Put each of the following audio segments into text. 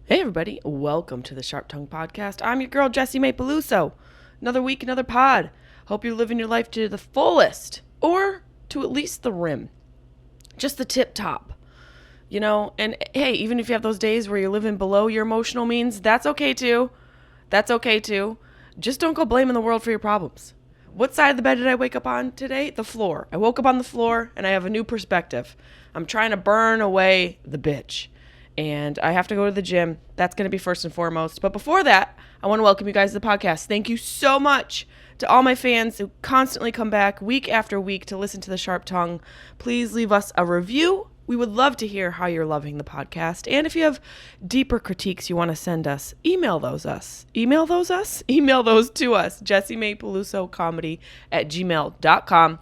Hey everybody, welcome to the Sharp Tongue Podcast. I'm your girl Jessimae Peluso. Another week, another pod. Hope you're living your life to the fullest, or to at least the rim. Just the tip top. You know, and hey, even if you have those days where you're living below your emotional means, that's okay too. That's okay too. Just don't go blaming the world for your problems. What side of the bed did I wake up on today? The floor. I woke up on the floor and I have a new perspective. I'm trying to burn away the bitch. And I have to go to the gym. That's going to be first and foremost. But before that, I want to welcome you guys to the podcast. Thank you so much to all my fans who constantly come back week after week to listen to the Sharp Tongue. Please leave us a review. We would love to hear how you're loving the podcast. And if you have deeper critiques you want to send us, email those to us. Email those to us, Jessimae Peluso comedy at gmail.com.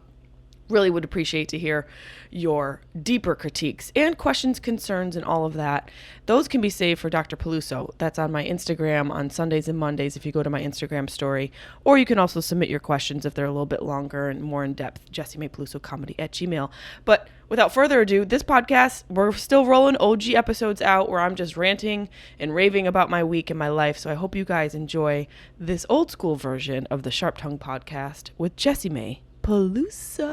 Really would appreciate to hear your deeper critiques and questions, concerns, and all of that. Those can be saved for Dr. Peluso. That's on my Instagram on Sundays and Mondays if you go to my Instagram story. Or you can also submit your questions if they're a little bit longer and more in depth, Jessimae Peluso comedy at gmail. But without further ado, this podcast, we're still rolling OG episodes out where I'm just ranting and raving about my week and my life. So I hope you guys enjoy this old school version of the Sharp Tongue podcast with Jessimae Peluso.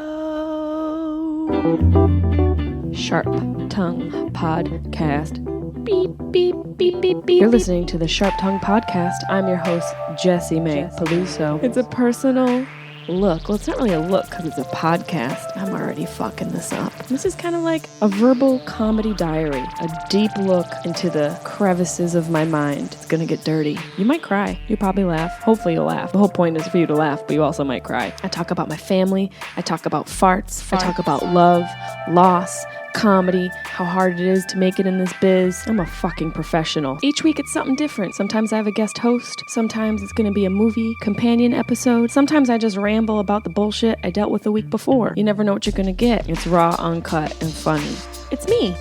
Sharp Tongue Podcast. Beep, beep, beep, beep, beep. You're listening to the Sharp Tongue Podcast. I'm your host, Jessimae Peluso. It's a personal look. Well, it's not really a look because it's a podcast. I'm already fucking this up. This is kind of like a verbal comedy diary, a deep look into the crevices of my mind. It's gonna get dirty. You might cry. You probably laugh. Hopefully you'll laugh. The whole point is for you to laugh, but you also might cry. I talk about my family. I talk about farts. I talk about love, loss, comedy, how hard it is to make it in this biz. I'm a fucking professional. Each week it's something different. Sometimes I have a guest host. Sometimes it's gonna be a movie companion episode. Sometimes I just ramble about the bullshit I dealt with the week before. You never know what you're gonna get. It's raw, uncut, and funny. It's me.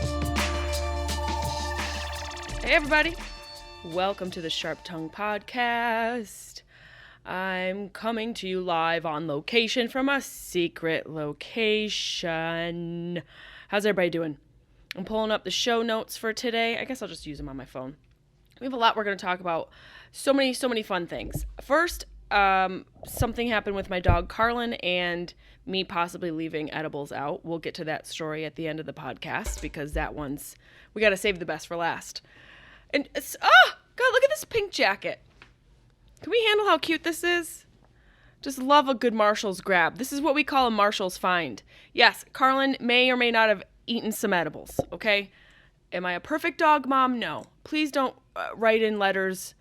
Hey everybody. Welcome to the Sharp Tongue Podcast. I'm coming to you live on location from a secret location. How's everybody doing? I'm pulling up the show notes for today. I guess I'll just use them on my phone. We have a lot we're going to talk about. So many fun things. First, something happened with my dog Carlin and me possibly leaving edibles out. We'll get to that story at the end of the podcast because that one's, we got to save the best for last. And it's, God, look at this pink jacket. Can we handle how cute this is? Just love a good Marshall's grab. This is what we call a Marshall's find. Yes, Carlin may or may not have eaten some edibles, okay? Am I a perfect dog mom? No. Please don't write in letters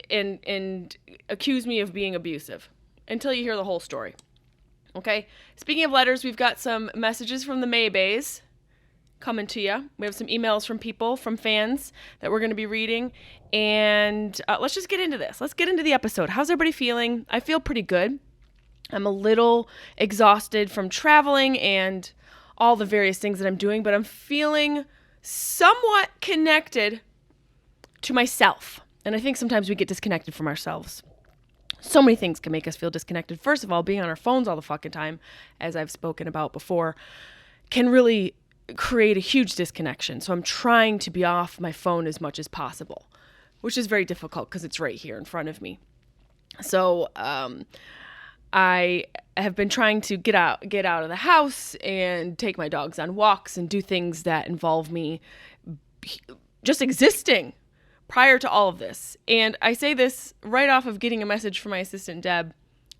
and accuse me of being abusive until you hear the whole story, okay? Speaking of letters, we've got some messages from the Maybays coming to you. We have some emails from people, from fans that we're going to be reading. And let's just get into this. Let's get into the episode. How's everybody feeling? I feel pretty good. I'm a little exhausted from traveling and all the various things that I'm doing, but I'm feeling somewhat connected to myself. And I think sometimes we get disconnected from ourselves. So many things can make us feel disconnected. First of all, being on our phones all the fucking time, as I've spoken about before, can really create a huge disconnection. So I'm trying to be off my phone as much as possible, which is very difficult because it's right here in front of me. So I have been trying to get out of the house and take my dogs on walks and do things that involve me just existing prior to all of this. And I say this right off of getting a message from my assistant Deb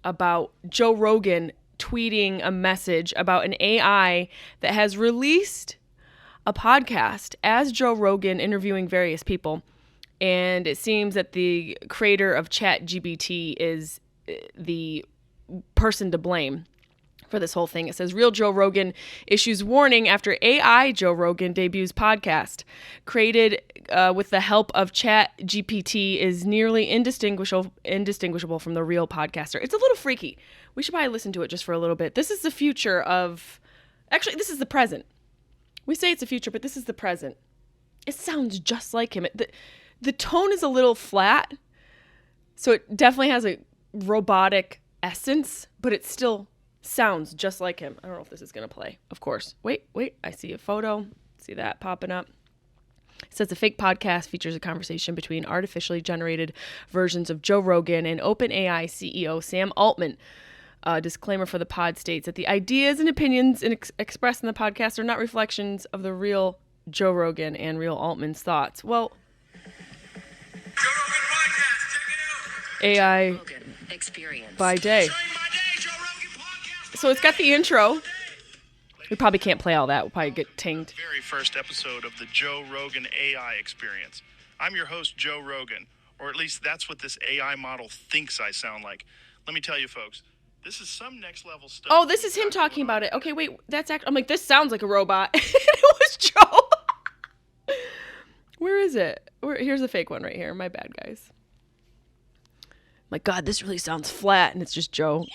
about Joe Rogan tweeting a message about an AI that has released a podcast as Joe Rogan interviewing various people. And it seems that the creator of ChatGPT is the person to blame for this whole thing. It says, real Joe Rogan issues warning after AI Joe Rogan debuts podcast. Created with the help of ChatGPT is nearly indistinguishable from the real podcaster. It's a little freaky. We should probably listen to it just for a little bit. This is the future of... Actually, this is the present. We say it's the future, but this is the present. It sounds just like him. The tone is a little flat, so it definitely has a robotic essence, but it still sounds just like him. I don't know if this is going to play, of course. Wait, I see a photo. See that popping up. It says the fake podcast features a conversation between artificially generated versions of Joe Rogan and OpenAI CEO Sam Altman. Disclaimer for the pod states that the ideas and opinions expressed in the podcast are not reflections of the real Joe Rogan and real Altman's thoughts. Well, Joe Rogan podcast, check it out. AI Rogan experience. by day. Joe Rogan podcast. So it's got the intro. We probably can't play all that. We'll probably get tinged. Very first episode of the Joe Rogan AI experience. I'm your host, Joe Rogan, or at least that's what this AI model thinks I sound like. Let me tell you, folks, this is some next level stuff. Oh, this is him talking about it. Okay, wait, that's actually. I'm like, this sounds like a robot. It was Joe. Where is it? Here's the fake one right here. My bad, guys. My God, this really sounds flat, and it's just Joe.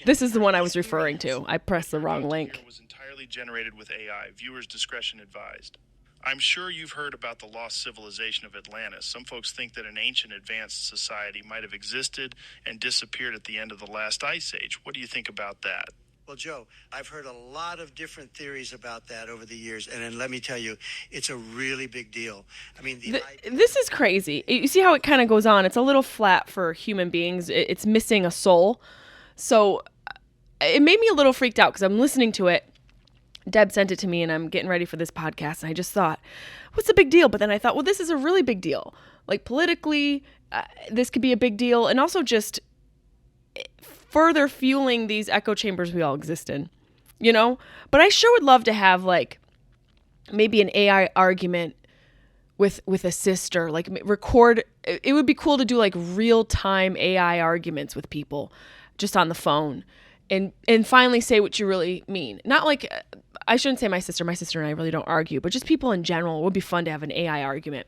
This is the one I was referring to. I pressed the wrong link. It was entirely generated with AI. Viewers' discretion advised. I'm sure you've heard about the lost civilization of Atlantis. Some folks think that an ancient advanced society might have existed and disappeared at the end of the last ice age. What do you think about that? Well, Joe, I've heard a lot of different theories about that over the years, and then let me tell you, it's a really big deal. I mean, this is crazy. You see how it kind of goes on? It's a little flat for human beings. It's missing a soul. So it made me a little freaked out because I'm listening to it. Deb sent it to me, and I'm getting ready for this podcast, and I just thought, what's the big deal? But then I thought, well, this is a really big deal. Like, politically, this could be a big deal, and also just further fueling these echo chambers we all exist in, you know? But I sure would love to have, like, maybe an AI argument with a sister, like record. It would be cool to do, like, real-time AI arguments with people just on the phone and finally say what you really mean. Not like, I shouldn't say my sister and I really don't argue, but just people in general. It would be fun to have an AI argument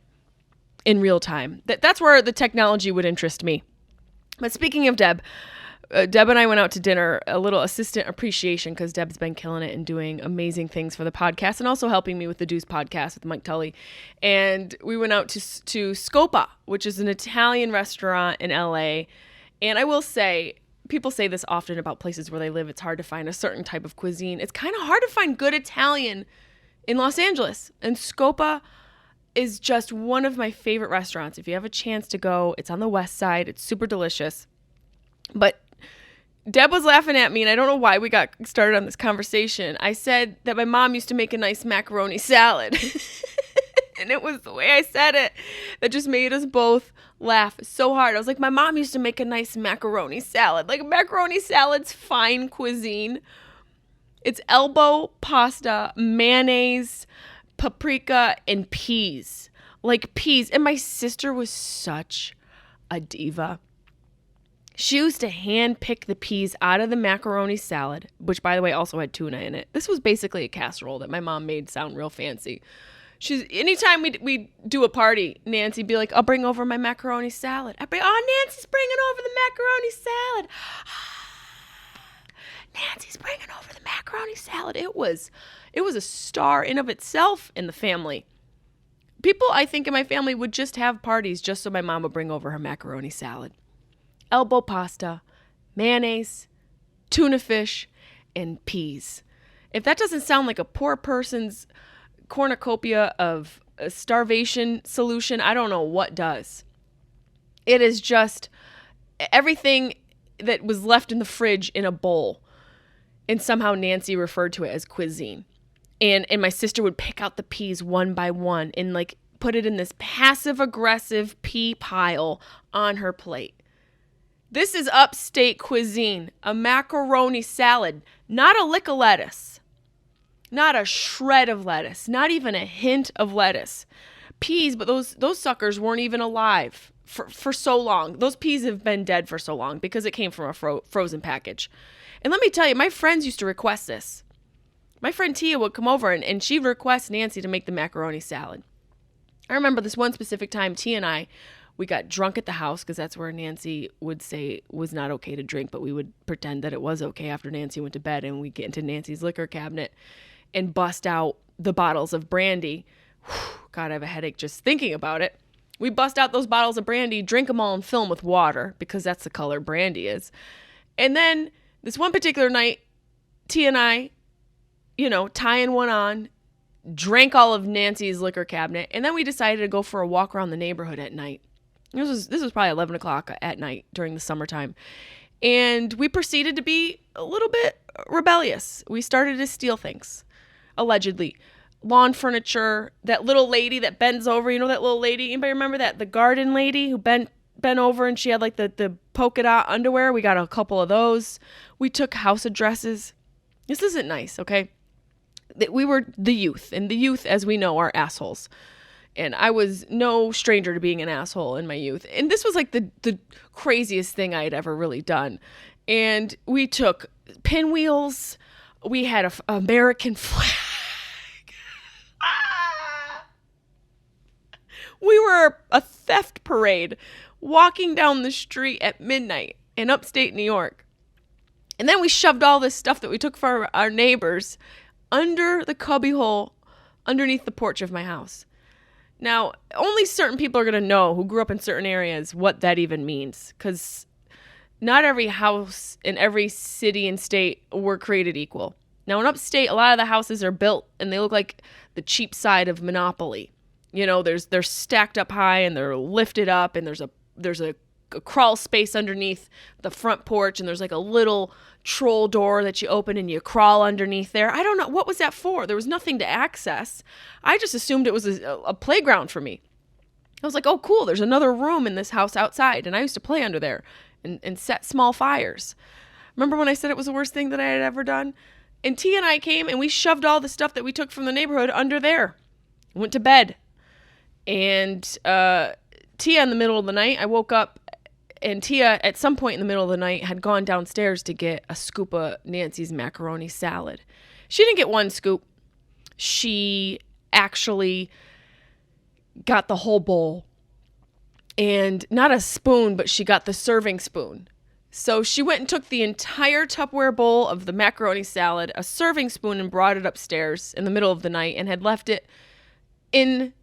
in real time. That's where the technology would interest me. But speaking of Deb, Deb and I went out to dinner, a little assistant appreciation, because Deb's been killing it and doing amazing things for the podcast and also helping me with the Deuce podcast with Mike Tully. And we went out to Scopa, which is an Italian restaurant in LA. And I will say, people say this often about places where they live. It's hard to find a certain type of cuisine. It's kind of hard to find good Italian in Los Angeles. And Scopa is just one of my favorite restaurants. If you have a chance to go, it's on the west side. It's super delicious. But Deb was laughing at me, and I don't know why we got started on this conversation. I said that my mom used to make a nice macaroni salad. And it was the way I said it that just made us both laugh so hard. I was like, my mom used to make a nice macaroni salad. Like, macaroni salad's fine cuisine. It's elbow pasta, mayonnaise, paprika, and peas. Like, peas. And my sister was such a diva. She used to hand pick the peas out of the macaroni salad, which, by the way, also had tuna in it. This was basically a casserole that my mom made sound real fancy. Anytime we do a party, Nancy'd be like, I'll bring over my macaroni salad. I'd be, Nancy's bringing over the macaroni salad. Nancy's bringing over the macaroni salad. It was a star in of itself in the family. People, I think, in my family would just have parties just so my mom would bring over her macaroni salad. Elbow pasta, mayonnaise, tuna fish, and peas. If that doesn't sound like a poor person's cornucopia of a starvation solution, I don't know what does. It is just everything that was left in the fridge in a bowl. And somehow Nancy referred to it as cuisine. And my sister would pick out the peas one by one and, like, put it in this passive-aggressive pea pile on her plate. This is upstate cuisine, a macaroni salad, not a lick of lettuce, not a shred of lettuce, not even a hint of lettuce. Peas, but those suckers weren't even alive for so long. Those peas have been dead for so long because it came from a frozen package. And let me tell you, my friends used to request this. My friend Tia would come over and she'd request Nancy to make the macaroni salad. I remember this one specific time, Tia and I, we got drunk at the house because that's where Nancy would say was not okay to drink, but we would pretend that it was okay after Nancy went to bed, and we'd get into Nancy's liquor cabinet and bust out the bottles of brandy. God, I have a headache just thinking about it. We bust out those bottles of brandy, drink them all, and fill them with water because that's the color brandy is. And then this one particular night, Tia and I, tying one on, drank all of Nancy's liquor cabinet, and then we decided to go for a walk around the neighborhood at night. This was probably 11 o'clock at night during the summertime. And we proceeded to be a little bit rebellious. We started to steal things, allegedly. Lawn furniture, that little lady that bends over, you know that little lady? Anybody remember that? The garden lady who bent over and she had like the polka dot underwear. We got a couple of those. We took house addresses. This isn't nice, okay? We were the youth, and the youth, as we know, are assholes. And I was no stranger to being an asshole in my youth. And this was like the craziest thing I had ever really done. And we took pinwheels. We had an American flag. We were a theft parade walking down the street at midnight in upstate New York. And then we shoved all this stuff that we took from our neighbors under the cubbyhole underneath the porch of my house. Now, only certain people are going to know who grew up in certain areas what that even means, because not every house in every city and state were created equal. Now, in upstate, a lot of the houses are built and they look like the cheap side of Monopoly. You know, they're stacked up high and they're lifted up, and there's a crawl space underneath the front porch, and there's like a little troll door that you open and you crawl underneath there. I don't know. What was that for? There was nothing to access. I just assumed it was a playground for me. I was like, oh, cool. There's another room in this house outside. And I used to play under there and set small fires. Remember when I said it was the worst thing that I had ever done? And Tia and I came and we shoved all the stuff that we took from the neighborhood under there. Went to bed. And Tia, in the middle of the night, I woke up. And Tia, at some point in the middle of the night, had gone downstairs to get a scoop of Nancy's macaroni salad. She didn't get one scoop. She actually got the whole bowl. And not a spoon, but she got the serving spoon. So she went and took the entire Tupperware bowl of the macaroni salad, a serving spoon, and brought it upstairs in the middle of the night and had left it in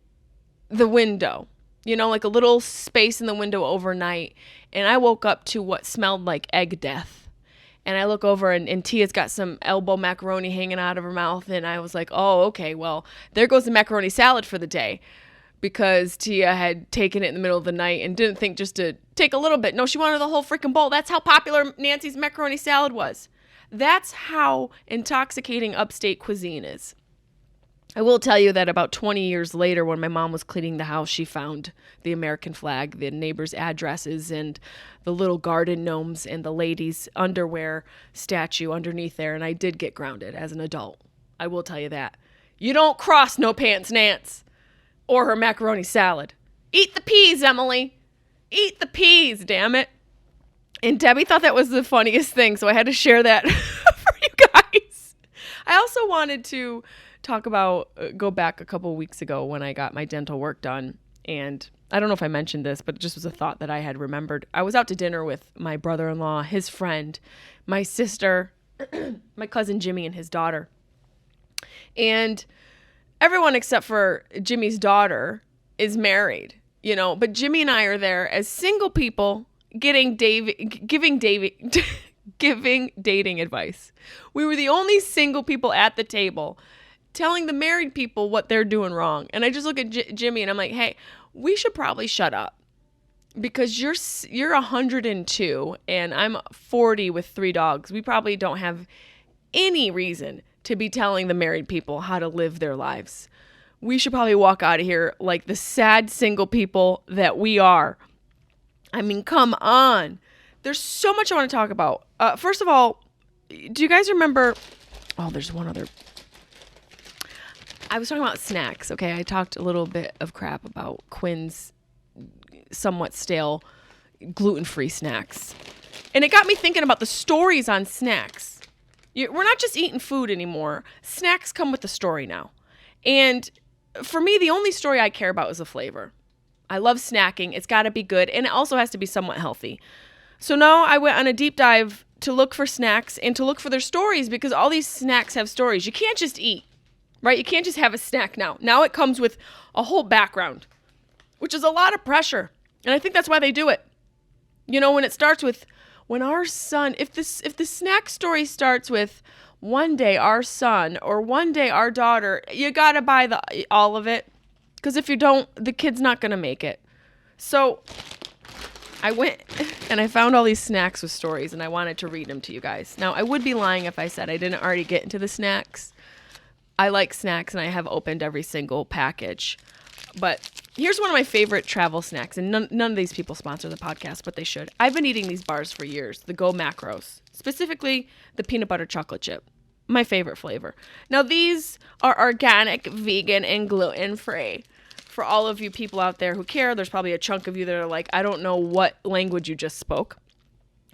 the window. You know, like a little space in the window overnight. And I woke up to what smelled like egg death. And I look over and Tia's got some elbow macaroni hanging out of her mouth. And I was like, oh, okay, well, there goes the macaroni salad for the day. Because Tia had taken it in the middle of the night and didn't think just to take a little bit. No, she wanted the whole freaking bowl. That's how popular Nancy's macaroni salad was. That's how intoxicating upstate cuisine is. I will tell you that about 20 years later, when my mom was cleaning the house, she found the American flag, the neighbors' addresses, and the little garden gnomes and the lady's underwear statue underneath there. And I did get grounded as an adult. I will tell you that. You don't cross No Pants Nance or her macaroni salad. Eat the peas, Emily. Eat the peas, damn it. And Debbie thought that was the funniest thing, so I had to share that for you guys. I also wanted to go back a couple weeks ago when I got my dental work done. And I don't know if I mentioned this, but it just was a thought that I had remembered. I was out to dinner with my brother-in-law, his friend, my sister, my cousin Jimmy and his daughter. And everyone except for Jimmy's daughter is married, you know, but Jimmy and I are there as single people giving dating advice. We were the only single people at the table telling the married people what they're doing wrong. And I just look at Jimmy and I'm like, hey, we should probably shut up because you're 102 and I'm 40 with 3 dogs. We probably don't have any reason to be telling the married people how to live their lives. We should probably walk out of here like the sad single people that we are. I mean, come on. There's so much I want to talk about. First of all, do you guys remember? Oh, there's one other. I was talking about snacks, okay? I talked a little bit of crap about Quinn's somewhat stale gluten-free snacks. And it got me thinking about the stories on snacks. We're not just eating food anymore. Snacks come with a story now. And for me, the only story I care about is the flavor. I love snacking. It's got to be good. And it also has to be somewhat healthy. So now I went on a deep dive to look for snacks and to look for their stories because all these snacks have stories. You can't just eat, right? You can't just have a snack now. Now it comes with a whole background, which is a lot of pressure. And I think that's why they do it. You know, when it starts with, when our son, if the snack story starts with, one day our son or one day our daughter, you got to buy all of it. Because if you don't, the kid's not going to make it. So I went and I found all these snacks with stories, and I wanted to read them to you guys. Now, I would be lying if I said I didn't already get into the snacks. I like snacks, and I have opened every single package. But here's one of my favorite travel snacks, and none of these people sponsor the podcast, but they should. I've been eating these bars for years, the Go Macros, specifically the peanut butter chocolate chip, my favorite flavor. Now, these are organic, vegan, and gluten-free. For all of you people out there who care, there's probably a chunk of you that are like, I don't know what language you just spoke.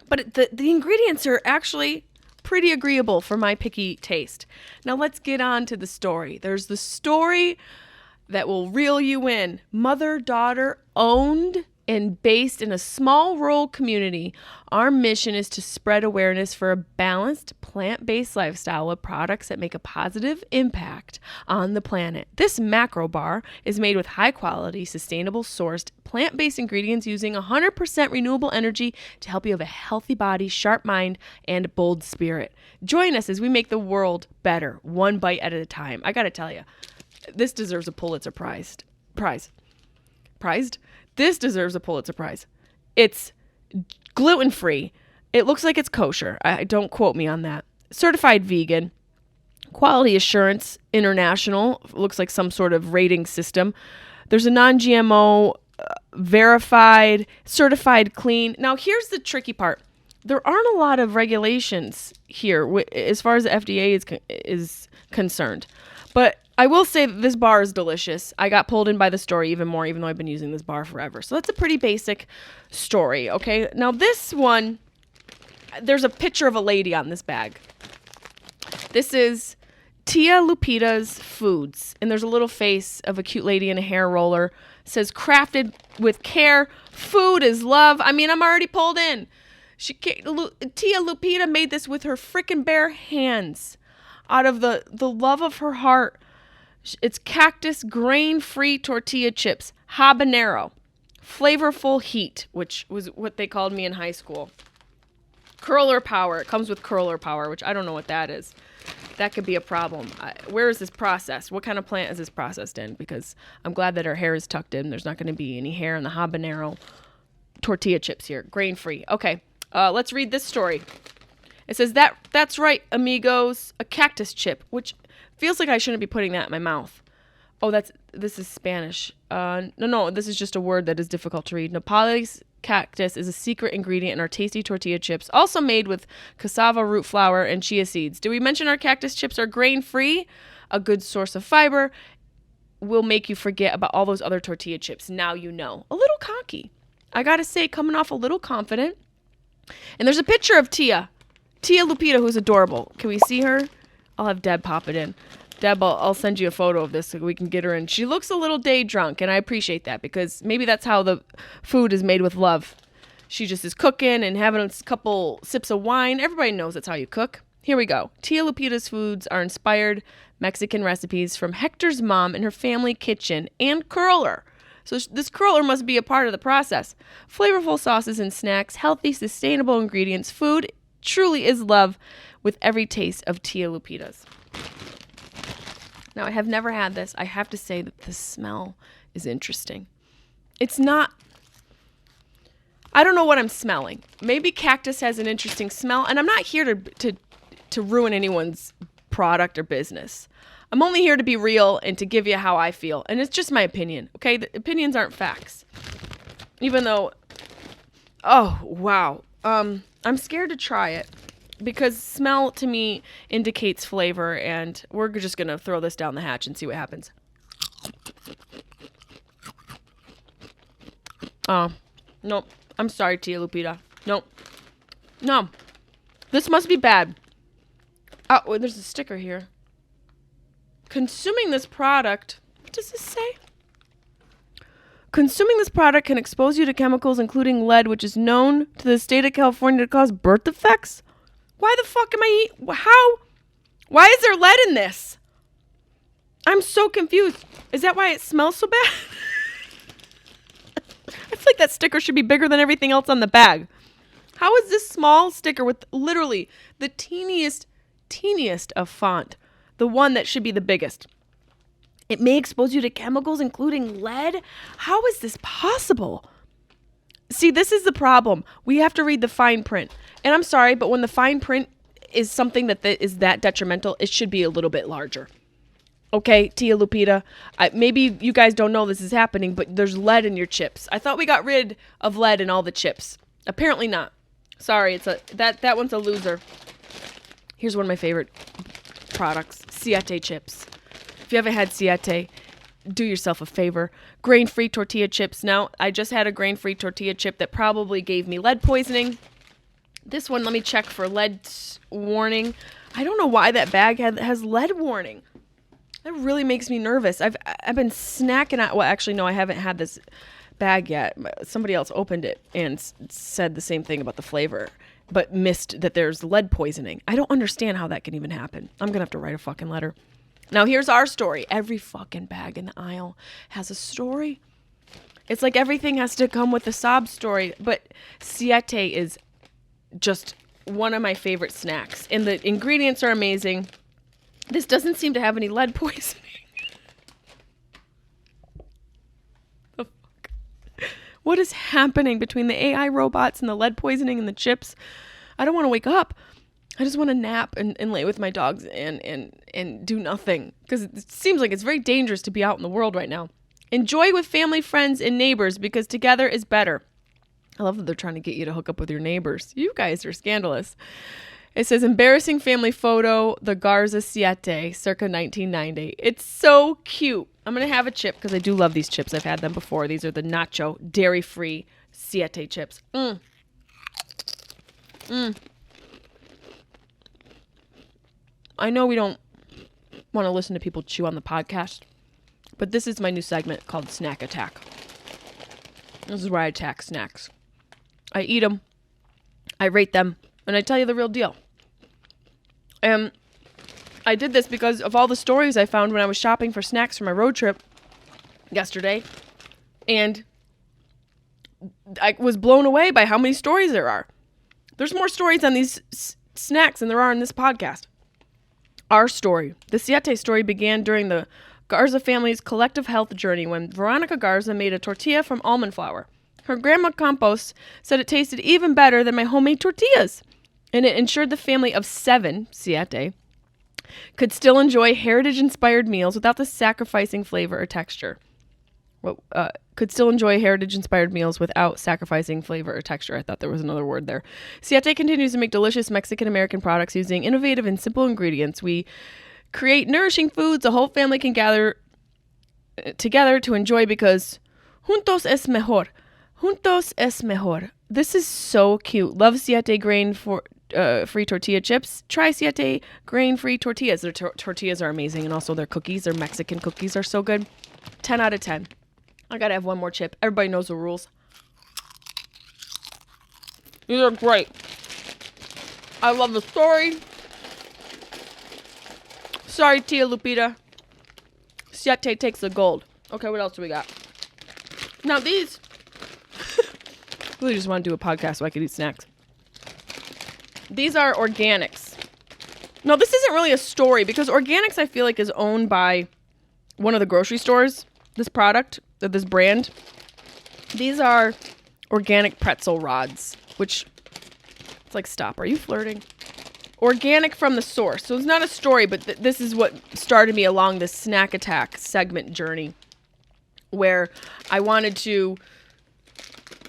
But the ingredients are actually pretty agreeable for my picky taste. Now let's get on to the story. There's the story that will reel you in. Mother-daughter owned and based in a small rural community. Our mission is to spread awareness for a balanced, plant-based lifestyle with products that make a positive impact on the planet. This macro bar is made with high-quality, sustainable sourced, plant-based ingredients using 100% renewable energy to help you have a healthy body, sharp mind, and bold spirit. Join us as we make the world better, one bite at a time. I gotta tell you, this deserves a Pulitzer Prize. This deserves a Pulitzer Prize. It's gluten-free. It looks like it's kosher. Don't quote me on that. Certified vegan. Quality Assurance International. Looks like some sort of rating system. There's a non-GMO, verified, certified clean. Now, here's the tricky part. There aren't a lot of regulations here as far as the FDA is concerned. But I will say that this bar is delicious. I got pulled in by the story even more, even though I've been using this bar forever. So that's a pretty basic story, okay? Now this one, there's a picture of a lady on this bag. This is Tia Lupita's Foods. And there's a little face of a cute lady in a hair roller. It says, crafted with care. Food is love. I mean, I'm already pulled in. Tia Lupita made this with her freaking bare hands out of the love of her heart. It's cactus grain-free tortilla chips, habanero, flavorful heat, which was what they called me in high school. Curler power. It comes with curler power, which I don't know what that is. That could be a problem. Where is this processed? What kind of plant is this processed in? Because I'm glad that her hair is tucked in. There's not going to be any hair in the habanero tortilla chips here. Grain-free. Okay, let's read this story. It says, that's right, amigos, a cactus chip, which feels like I shouldn't be putting that in my mouth. Oh, this is Spanish. No, this is just a word that is difficult to read. Nopales cactus is a secret ingredient in our tasty tortilla chips, also made with cassava root flour and chia seeds. Did we mention our cactus chips are grain-free? A good source of fiber will make you forget about all those other tortilla chips. Now you know. A little cocky. I gotta say, coming off a little confident. And there's a picture of Tia Lupita, who's adorable. Can we see her? I'll have Deb pop it in. Deb, I'll send you a photo of this so we can get her in. She looks a little day drunk, and I appreciate that because maybe that's how the food is made with love. She just is cooking and having a couple sips of wine. Everybody knows that's how you cook. Here we go. Tia Lupita's foods are inspired Mexican recipes from Hector's mom in her family kitchen and curler. So this curler must be a part of the process. Flavorful sauces and snacks, healthy, sustainable ingredients. Food truly is love with every taste of Tia Lupita's. Now, I have never had this. I have to say that the smell is interesting. It's not... I don't know what I'm smelling. Maybe cactus has an interesting smell, and I'm not here to ruin anyone's product or business. I'm only here to be real and to give you how I feel, and it's just my opinion, okay? The opinions aren't facts. Even though... Oh, wow. I'm scared to try it. Because smell, to me, indicates flavor, and we're just going to throw this down the hatch and see what happens. Oh, nope. I'm sorry, Tia Lupita. Nope. No. This must be bad. Oh, there's a sticker here. Consuming this product... What does this say? Consuming this product can expose you to chemicals, including lead, which is known to the state of California to cause birth defects. Why the fuck am I eating? How? Why is there lead in this? I'm so confused. Is that why it smells so bad? I feel like that sticker should be bigger than everything else on the bag. How is this small sticker with literally the teeniest teeniest of font, the one that should be the biggest. It may expose you to chemicals, including lead. How is this possible? See, this is the problem. We have to read the fine print. And I'm sorry, but when the fine print is something that is that detrimental, it should be a little bit larger. Okay, Tia Lupita, maybe you guys don't know this is happening, but there's lead in your chips. I thought we got rid of lead in all the chips. Apparently not. Sorry, that one's a loser. Here's one of my favorite products, Siete chips. If you haven't had Siete, do yourself a favor. Grain-free tortilla chips. Now, I just had a grain-free tortilla chip that probably gave me lead poisoning. This one, let me check for lead warning. I don't know why that bag has lead warning. That really makes me nervous. I've been snacking at, well, actually, no, I haven't had this bag yet. Somebody else opened it and said the same thing about the flavor, but missed that there's lead poisoning. I don't understand how that can even happen. I'm going to have to write a fucking letter. Now, here's our story. Every fucking bag in the aisle has a story. It's like everything has to come with a sob story, but Siete is just one of my favorite snacks, and the ingredients are amazing. This doesn't seem to have any lead poisoning. The fuck? What is happening between the AI robots and the lead poisoning and the chips? I don't want to wake up. I just want to nap and lay with my dogs and do nothing. Because it seems like it's very dangerous to be out in the world right now. Enjoy with family, friends, and neighbors because together is better. I love that they're trying to get you to hook up with your neighbors. You guys are scandalous. It says, embarrassing family photo, the Garza Siete, circa 1990. It's so cute. I'm going to have a chip because I do love these chips. I've had them before. These are the nacho, dairy-free Siete chips. I know we don't want to listen to people chew on the podcast, but this is my new segment called Snack Attack. This is where I attack snacks. I eat them, I rate them, and I tell you the real deal. And I did this because of all the stories I found when I was shopping for snacks for my road trip yesterday. And I was blown away by how many stories there are. There's more stories on these snacks than there are in this podcast. Our story. The Siete story began during the Garza family's collective health journey when Veronica Garza made a tortilla from almond flour. Her grandma Campos said it tasted even better than my homemade tortillas, and it ensured the family of 7, Siete, could still enjoy heritage-inspired meals without the sacrificing flavor or texture. Could still enjoy heritage-inspired meals without sacrificing flavor or texture. I thought there was another word there. Siete continues to make delicious Mexican-American products using innovative and simple ingredients. We create nourishing foods a whole family can gather together to enjoy because juntos es mejor. Juntos es mejor. This is so cute. Love Siete grain-free tortilla chips. Try Siete grain-free tortillas. Their tortillas are amazing, and also their cookies, their Mexican cookies are so good. 10 out of 10. I gotta have one more chip. Everybody knows the rules. These are great. I love the story. Sorry, Tia Lupita. Siete takes the gold. Okay, what else do we got? Now these... I really just want to do a podcast so I could eat snacks. These are organics. No, this isn't really a story because organics I feel like is owned by one of the grocery stores. This product, this brand. These are organic pretzel rods, which it's like, stop. Are you flirting? Organic from the source. So it's not a story, but this is what started me along this snack attack segment journey where I wanted to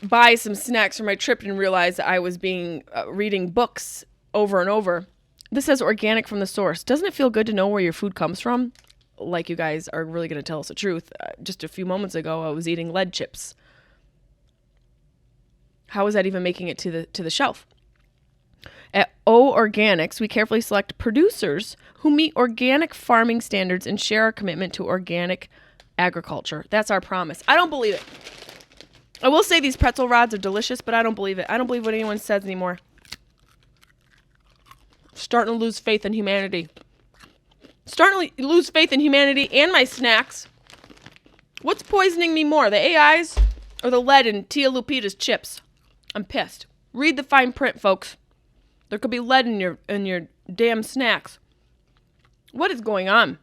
buy some snacks for my trip and realize that I was reading books over and over. This says organic from the source. Doesn't it feel good to know where your food comes from? Like you guys are really going to tell us the truth. Just a few moments ago, I was eating lead chips. How is that even making it to the shelf? At O Organics, we carefully select producers who meet organic farming standards and share our commitment to organic agriculture. That's our promise. I don't believe it. I will say these pretzel rods are delicious, but I don't believe it. I don't believe what anyone says anymore. Starting to lose faith in humanity. Starting to lose faith in humanity and my snacks. What's poisoning me more, the AIs or the lead in Tia Lupita's chips? I'm pissed. Read the fine print, folks. There could be lead in your damn snacks. What is going on?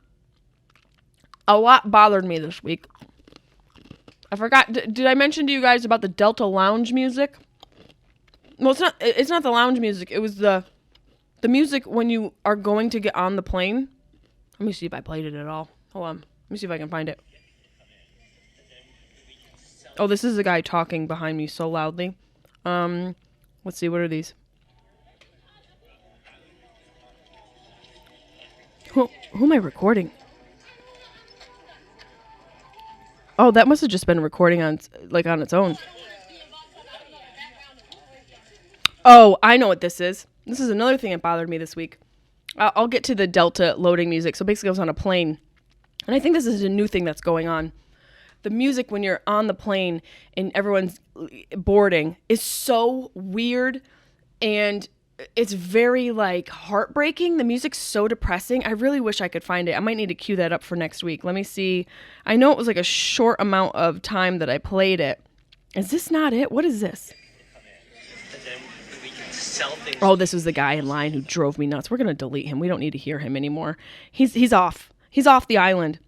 A lot bothered me this week. I forgot. Did I mention to you guys about the Delta lounge music? Well, it's not the lounge music. It was the music when you are going to get on the plane. Let me see if I played it at all. Hold on. Let me see if I can find it. Oh, this is a guy talking behind me so loudly. Let's see. What are these? Who am I recording? Oh, that must have just been recording on its own. Oh, I know what this is. This is another thing that bothered me this week. I'll get to the Delta loading music. So basically I was on a plane, and I think this is a new thing that's going on. The music when you're on the plane and everyone's boarding is so weird, and it's very heartbreaking. The music's so depressing. I really wish I could find it. I might need to cue that up for next week. Let me see. I know it was a short amount of time that I played it. Is this not it? What is this? Oh, this was the guy in line who drove me nuts. We're going to delete him. We don't need to hear him anymore. He's off. He's off the island.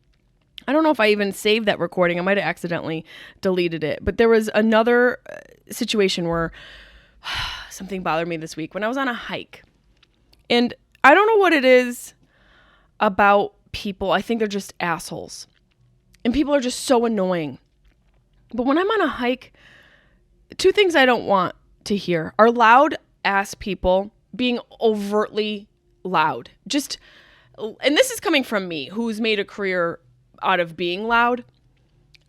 I don't know if I even saved that recording. I might have accidentally deleted it. But there was another situation where something bothered me this week when I was on a hike. And I don't know what it is about people. I think they're just assholes. And people are just so annoying. But when I'm on a hike, two things I don't want to hear are loud ass people being overtly loud. And this is coming from me, who's made a career out of being loud.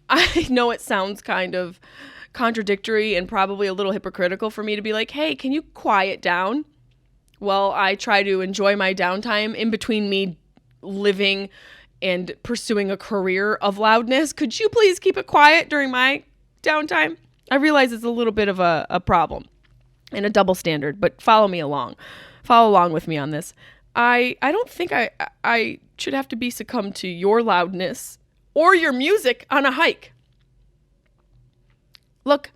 I know it sounds kind of contradictory and probably a little hypocritical for me to be like, hey, can you quiet down? Well, I try to enjoy my downtime in between me living and pursuing a career of loudness. Could you please keep it quiet during my downtime? I realize it's a little bit of a problem and a double standard, but follow me along. Follow along with me on this. I don't think I should have to be succumbed to your loudness or your music on a hike. Look,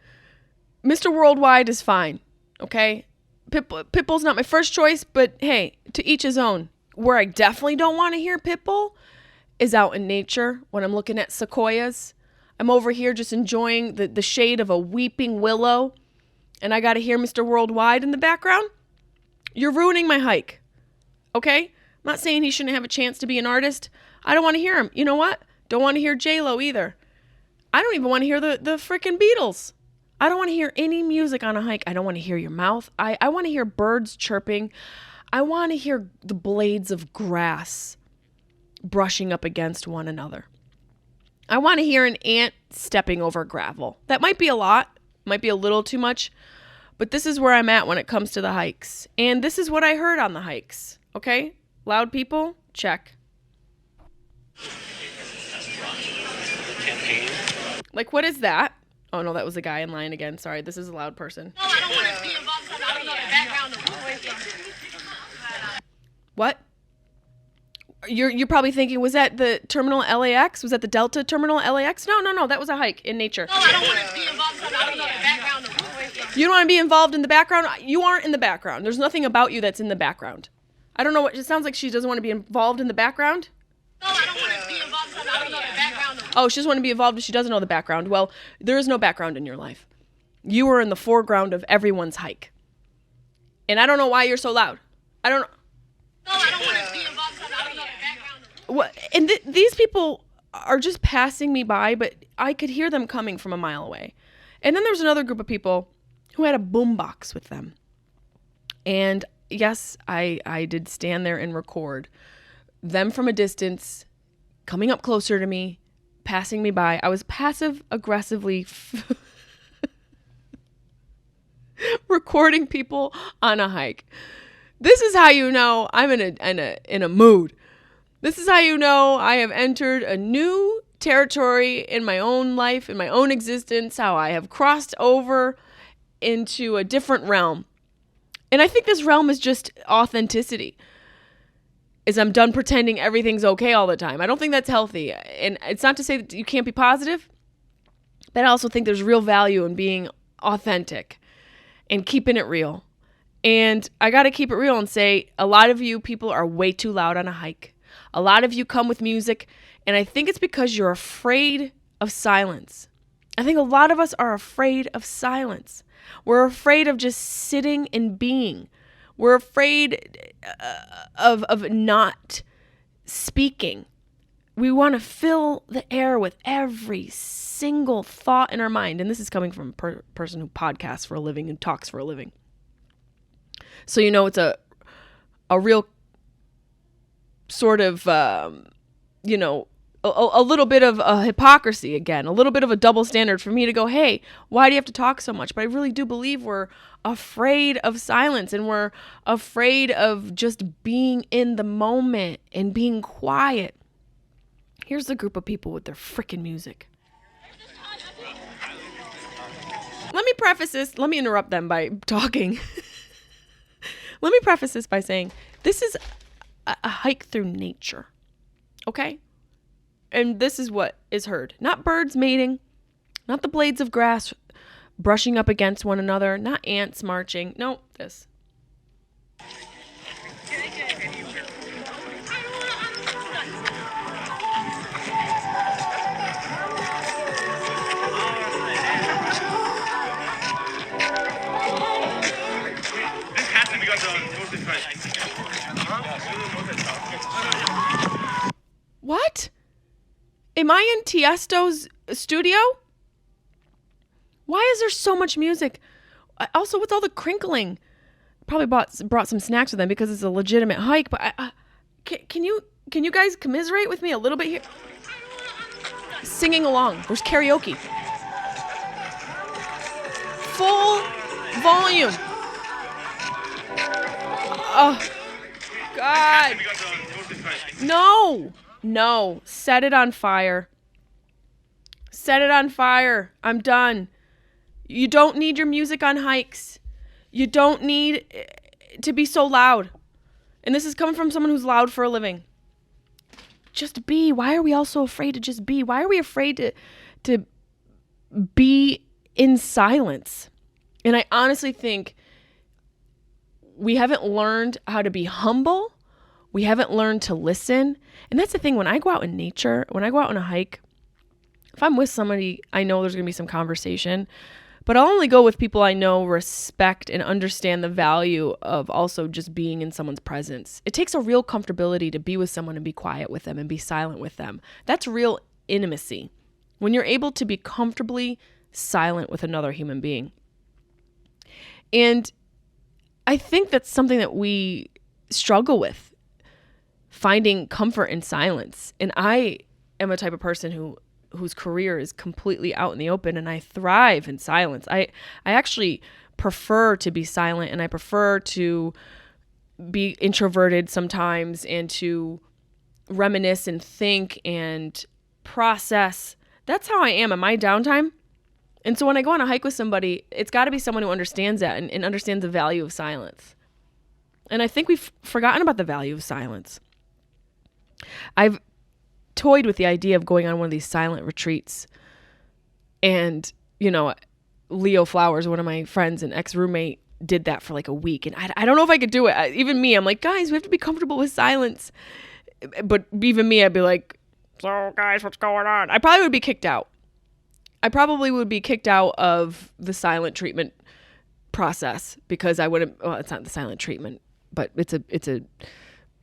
Mr. Worldwide is fine, okay? Pitbull's not my first choice, but hey, to each his own. Where I definitely don't want to hear Pitbull is out in nature when I'm looking at sequoias. I'm over here just enjoying the shade of a weeping willow, and I got to hear Mr. Worldwide in the background. You're ruining my hike, okay? I'm not saying he shouldn't have a chance to be an artist. I don't want to hear him. You know what? Don't want to hear J-Lo either. I don't even want to hear the freaking Beatles. I don't want to hear any music on a hike. I don't want to hear your mouth. I want to hear birds chirping. I want to hear the blades of grass brushing up against one another. I want to hear an ant stepping over gravel. That might be a lot, might be a little too much, but this is where I'm at when it comes to the hikes. And this is what I heard on the hikes, okay? Loud people, check. Like, what is that? Oh, no, that was a guy in line again. Sorry, this is a loud person. No, I don't want to be involved. I don't know the background of What? You're probably thinking, was that the terminal LAX? Was that the Delta terminal LAX? No, that was a hike in nature. No, I don't want to be involved. I don't know the background of You don't want to be involved in the background? You aren't in the background. There's nothing about you that's in the background. I don't know what, it sounds like she doesn't want to be involved in the background. No, I don't want to be involved. I don't know the background of Oh, she doesn't want to be involved, but she doesn't know the background. Well, there is no background in your life. You are in the foreground of everyone's hike. And I don't know why you're so loud. I don't know. No, I don't want to be involved. I don't know the background of What? And these people are just passing me by, but I could hear them coming from a mile away. And then there was another group of people who had a boombox with them. And yes, I did stand there and record them from a distance, coming up closer to me, passing me by. I was passive-aggressively recording people on a hike. This is how you know I'm in a mood. This is how you know I have entered a new territory in my own life, in my own existence, how I have crossed over into a different realm. And I think this realm is just authenticity. Is I'm done pretending everything's okay all the time. I don't think that's healthy. And it's not to say that you can't be positive, but I also think there's real value in being authentic and keeping it real And I got to keep it real and say a lot of you people are way too loud on a hike. A lot of you come with music, and I think it's because you're afraid of silence. I think a lot of us are afraid of silence. We're afraid of just sitting and being. We're afraid of not speaking. We want to fill the air with every single thought in our mind. And this is coming from a person who podcasts for a living and talks for a living. So, it's a real sort of, a little bit of a hypocrisy again, a little bit of a double standard for me to go, hey, why do you have to talk so much? But I really do believe we're afraid of silence, and we're afraid of just being in the moment and being quiet. Here's the group of people with their freaking music. Let me preface this. Let me interrupt them by talking. Let me preface this by saying this is a hike through nature. Okay? And this is what is heard. Not birds mating, not the blades of grass brushing up against one another, not ants marching. No, this. What? Am I in Tiesto's studio? Why is there so much music? Also, what's all the crinkling? Probably brought some snacks with them because it's a legitimate hike. But can you guys commiserate with me a little bit here? Singing along. There's karaoke. Full volume. Oh, God. No. Set it on fire. Set it on fire. I'm done. You don't need your music on hikes. You don't need to be so loud. And this is coming from someone who's loud for a living. Just be. Why are we all so afraid to just be? Why are we afraid to be in silence? And I honestly think we haven't learned how to be humble. We haven't learned to listen. And that's the thing. When I go out in nature, when I go out on a hike, if I'm with somebody, I know there's going to be some conversation. But I'll only go with people I know, respect, and understand the value of also just being in someone's presence. It takes a real comfortability to be with someone and be quiet with them and be silent with them. That's real intimacy. When you're able to be comfortably silent with another human being. And I think that's something that we struggle with, finding comfort in silence. And I am a type of person whose career is completely out in the open, and I thrive in silence. I actually prefer to be silent, and I prefer to be introverted sometimes and to reminisce and think and process. That's how I am in my downtime. And so when I go on a hike with somebody, it's got to be someone who understands that and understands the value of silence. And I think we've forgotten about the value of silence. I've toyed with the idea of going on one of these silent retreats. And, Leo Flowers, one of my friends and ex-roommate, did that for like a week. And I don't know if I could do it. Even me, I'm like, guys, we have to be comfortable with silence. But even me, I'd be like, so guys, what's going on? I probably would be kicked out. I probably would be kicked out of the silent treatment process because I wouldn't, well, it's not the silent treatment, but it's a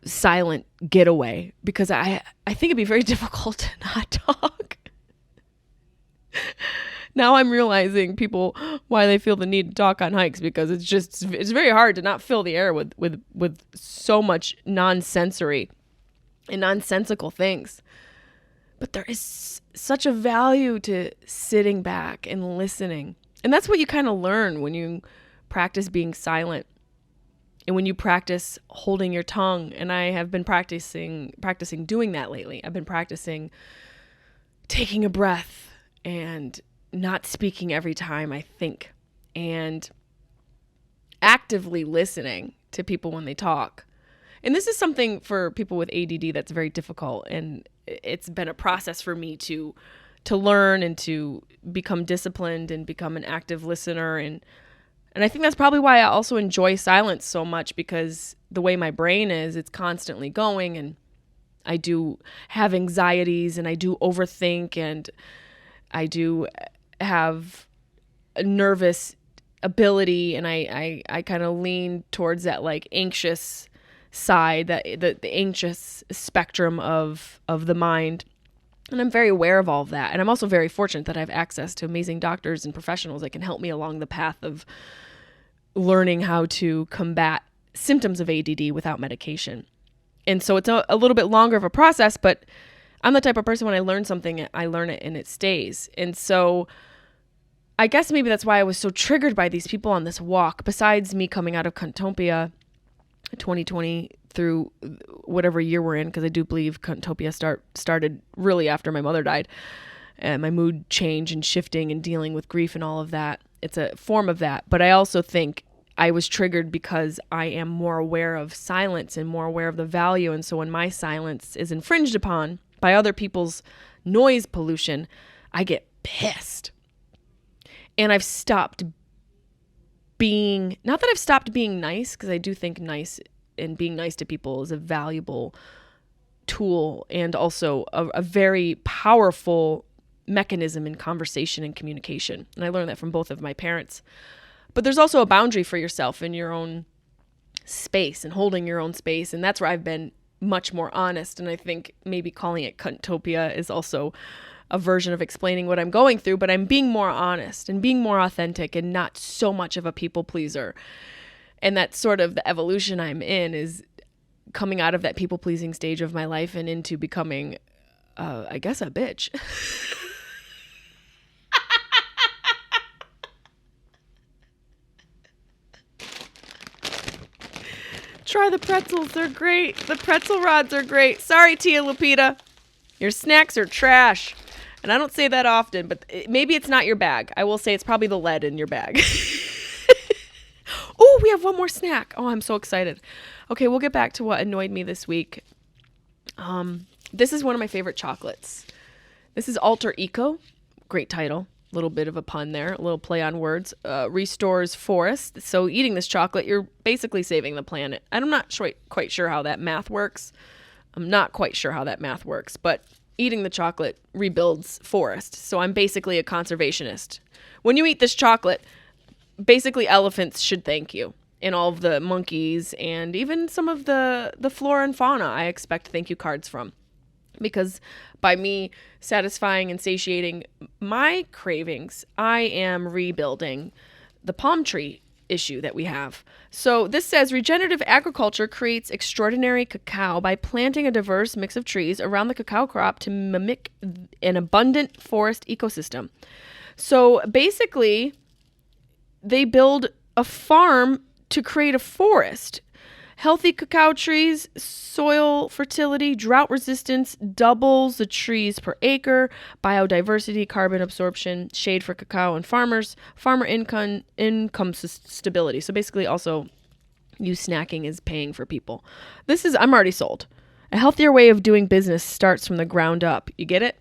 silent getaway because I think it'd be very difficult to not talk. Now I'm realizing people why they feel the need to talk on hikes, because it's very hard to not fill the air with so much non-sensory and nonsensical things. But there is such a value to sitting back and listening. And that's what you kind of learn when you practice being silent and when you practice holding your tongue. And I have been practicing doing that lately. I've been practicing taking a breath and not speaking every time I think, and actively listening to people when they talk. And this is something for people with ADD that's very difficult, and it's been a process for me to learn and to become disciplined and become an active listener. And And I think that's probably why I also enjoy silence so much, because the way my brain is, it's constantly going, and I do have anxieties, and I do overthink, and I do have a nervous ability, and I kind of lean towards that like anxious side, that the anxious spectrum of the mind. And I'm very aware of all of that. And I'm also very fortunate that I have access to amazing doctors and professionals that can help me along the path of learning how to combat symptoms of ADD without medication. And so it's a little bit longer of a process, but I'm the type of person, when I learn something, I learn it and it stays. And so I guess maybe that's why I was so triggered by these people on this walk, besides me coming out of Cuntopia 2020 through whatever year we're in, because I do believe Cuntopia started really after my mother died, and my mood change and shifting and dealing with grief and all of that. It's a form of that. But I also think I was triggered because I am more aware of silence and more aware of the value. And so when my silence is infringed upon by other people's noise pollution, I get pissed. And I've stopped being, not that I've stopped being nice, because I do think nice and being nice to people is a valuable tool, and also a very powerful mechanism in conversation and communication. And I learned that from both of my parents. But there's also a boundary for yourself in your own space and holding your own space. And that's where I've been much more honest. And I think maybe calling it Cuntopia is also a version of explaining what I'm going through, but I'm being more honest and being more authentic and not so much of a people pleaser. And that's sort of the evolution I'm in, is coming out of that people pleasing stage of my life and into becoming, I guess, a bitch. Try the pretzels. They're great. The pretzel rods are great. Sorry, Tia Lupita. Your snacks are trash. And I don't say that often, but maybe it's not your bag. I will say it's probably the lead in your bag. Oh, we have one more snack. Oh, I'm so excited. Okay, we'll get back to what annoyed me this week. This is one of my favorite chocolates. This is Alter Eco. Great title. A little bit of a pun there. A little play on words. Restores forest. So eating this chocolate, you're basically saving the planet. I'm not quite sure how that math works. But eating the chocolate rebuilds forest. So I'm basically a conservationist. When you eat this chocolate, basically elephants should thank you. And all of the monkeys and even some of the flora and fauna I expect thank you cards from. Because by me satisfying and satiating my cravings, I am rebuilding the palm tree issue that we have. So this says regenerative agriculture creates extraordinary cacao by planting a diverse mix of trees around the cacao crop to mimic an abundant forest ecosystem. So basically, they build a farm to create a forest. Healthy cacao trees, soil fertility, drought resistance, doubles the trees per acre, biodiversity, carbon absorption, shade for cacao and farmers, farmer income stability. So basically also you snacking is paying for people. I'm already sold. A healthier way of doing business starts from the ground up. You get it?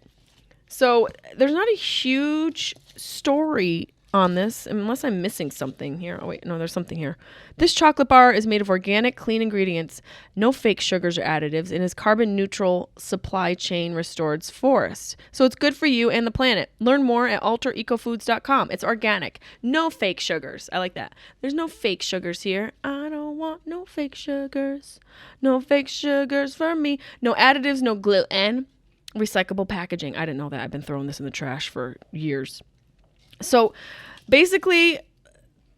So there's not a huge story on this, unless I'm missing something here. Oh, wait, no, there's something here. This chocolate bar is made of organic, clean ingredients, no fake sugars or additives, and is carbon neutral supply chain restored forest. So it's good for you and the planet. Learn more at alterecofoods.com. It's organic. No fake sugars. I like that. There's no fake sugars here. I don't want no fake sugars. No fake sugars for me. No additives, no gluten. Recyclable packaging. I didn't know that. I've been throwing this in the trash for years. So basically,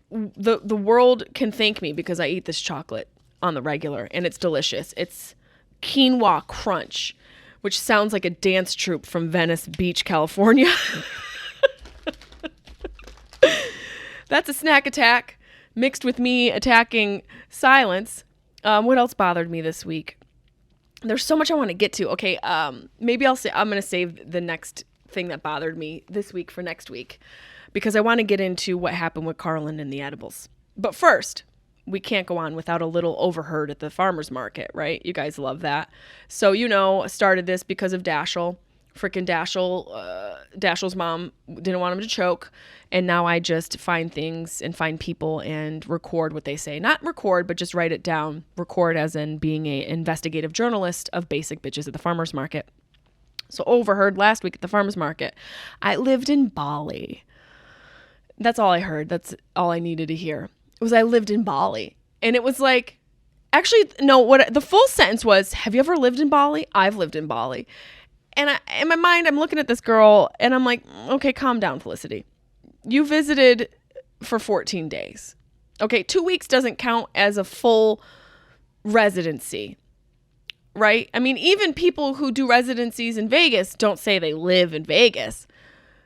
the world can thank me because I eat this chocolate on the regular, and it's delicious. It's quinoa crunch, which sounds like a dance troupe from Venice Beach, California. That's a snack attack mixed with me attacking silence. What else bothered me this week? There's so much I want to get to. Okay, maybe I'm going to save the next thing that bothered me this week for next week, because I want to get into what happened with Carlin and the edibles. But first, we can't go on without a little overheard at the farmer's market, right? You guys love that. So, I started this because of Dashel. Freaking Dashiell's mom didn't want him to choke. And now I just find things and find people and record what they say. Not record, but just write it down. Record as in being an investigative journalist of basic bitches at the farmer's market. So overheard last week at the farmer's market, I lived in Bali. That's all I heard. That's all I needed to hear. It was I lived in Bali. And it was like, actually, no, what the full sentence was, have you ever lived in Bali? I've lived in Bali. And in my mind, I'm looking at this girl and I'm like, okay, calm down, Felicity. You visited for 14 days. Okay, 2 weeks doesn't count as a full residency, right? I mean, even people who do residencies in Vegas don't say they live in Vegas.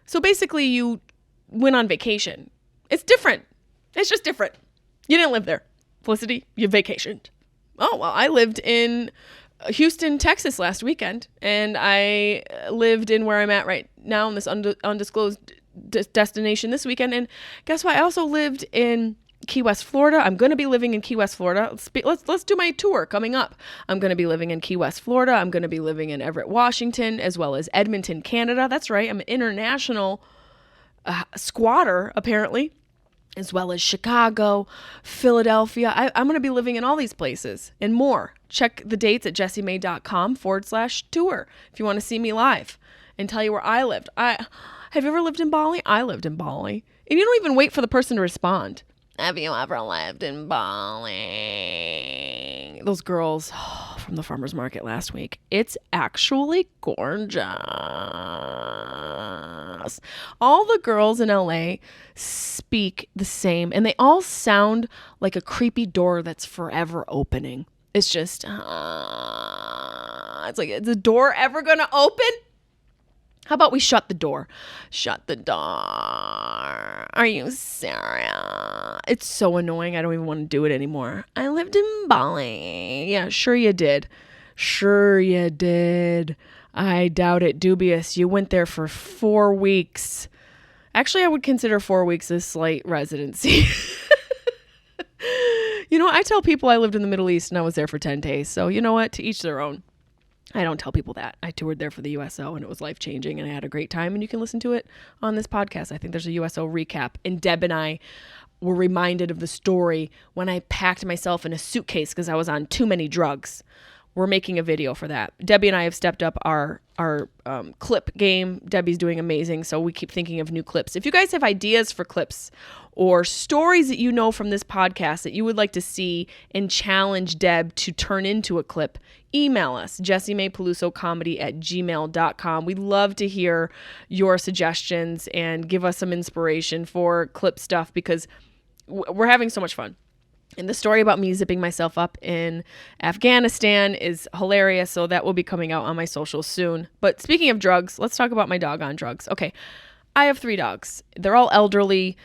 So basically, you went on vacation. It's different. It's just different. You didn't live there, Felicity. You vacationed. Oh, well, I lived in Houston, Texas last weekend, and I lived in where I'm at right now in this undisclosed destination this weekend. And guess what? I also lived in Key West, Florida. I'm going to be living in Key West, Florida. Let's do my tour coming up. I'm going to be living in Key West, Florida. I'm going to be living in Everett, Washington, as well as Edmonton, Canada. That's right. I'm an international squatter, apparently, as well as Chicago, Philadelphia. I'm going to be living in all these places and more. Check the dates at jessimae.com/tour if you want to see me live and tell you where I lived. Have you ever lived in Bali? I lived in Bali. And you don't even wait for the person to respond. Have you ever lived in Bali? Those girls from the farmer's market last week. It's actually gorgeous. All the girls in LA speak the same, and they all sound like a creepy door that's forever opening. It's just, it's like, is the door ever going to open? How about we shut the door? Shut the door. Are you serious? It's so annoying. I don't even want to do it anymore. I lived in Bali. Yeah, sure you did. Sure you did. I doubt it. Dubious. You went there for 4 weeks. Actually, I would consider 4 weeks a slight residency. You know, I tell people I lived in the Middle East and I was there for 10 days. So you know what? To each their own. I don't tell people that. I toured there for the USO and it was life-changing and I had a great time, and you can listen to it on this podcast. I think there's a USO recap, and Deb and I were reminded of the story when I packed myself in a suitcase because I was on too many drugs. We're making a video for that. Debbie and I have stepped up our clip game. Debbie's doing amazing, so we keep thinking of new clips. If you guys have ideas for clips or stories that you know from this podcast that you would like to see and challenge Deb to turn into a clip, email us, jessimaepelusocomedy@gmail.com. We'd love to hear your suggestions and give us some inspiration for clip stuff because we're having so much fun. And the story about me zipping myself up in Afghanistan is hilarious, so that will be coming out on my socials soon. But speaking of drugs, let's talk about my dog on drugs. Okay, I have 3 dogs. They're all elderly.